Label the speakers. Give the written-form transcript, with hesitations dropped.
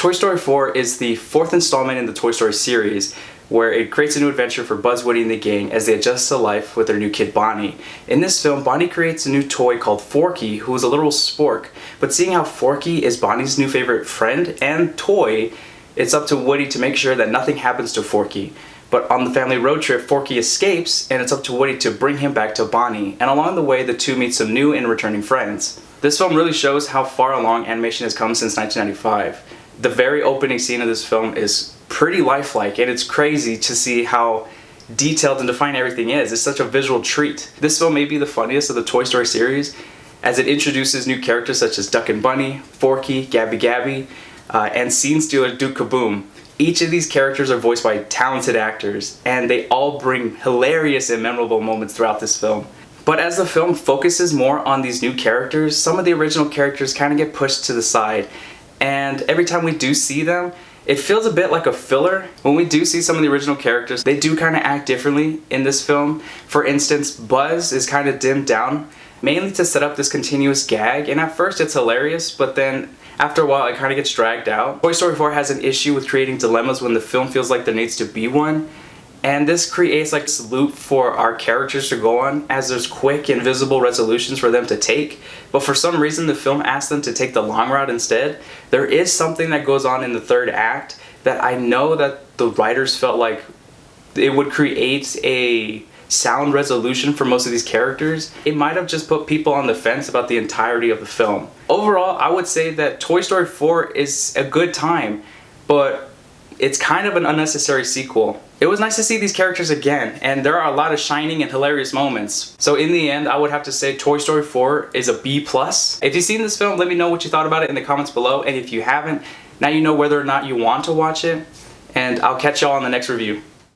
Speaker 1: Toy Story 4 is the fourth installment in the Toy Story series, where it creates a new adventure for Buzz, Woody, and the gang as they adjust to life with their new kid Bonnie. In this film, Bonnie creates a new toy called Forky, who is a literal spork. But seeing how Forky is Bonnie's new favorite friend and toy, it's up to Woody to make sure that nothing happens to Forky. But on the family road trip, Forky escapes, and it's up to Woody to bring him back to Bonnie. And along the way, the two meet some new and returning friends. This film really shows how far along animation has come since 1995. The very opening scene of this film is pretty lifelike, and it's crazy to see how detailed and defined everything is. It's such a visual treat. This film may be the funniest of the Toy Story series, as it introduces new characters such as Duck and Bunny, Forky, Gabby Gabby, and scene stealer Duke Kaboom. Each of these characters are voiced by talented actors, and they all bring hilarious and memorable moments throughout this film. But as the film focuses more on these new characters, some of the original characters kind of get pushed to the side, and every time we do see them, it feels a bit like a filler. When we do see some of the original characters, they do kind of act differently in this film. For instance, Buzz is kind of dimmed down, mainly to set up this continuous gag, and at first it's hilarious, but then after a while it kind of gets dragged out. Toy Story 4 has an issue with creating dilemmas when the film feels like there needs to be one, and this creates like this loop for our characters to go on, as there's quick and visible resolutions for them to take, but for some reason the film asks them to take the long route instead. There is something that goes on in the third act that I know that the writers felt like it would create a sound resolution for most of these characters. It might have just put people on the fence about the entirety of the film. Overall, I would say that Toy Story 4 is a good time, but it's kind of an unnecessary sequel. It was nice to see these characters again, and there are a lot of shining and hilarious moments. So in the end, I would have to say Toy Story 4 is a B+. If you've seen this film, let me know what you thought about it in the comments below, and if you haven't, now you know whether or not you want to watch it, and I'll catch y'all on the next review.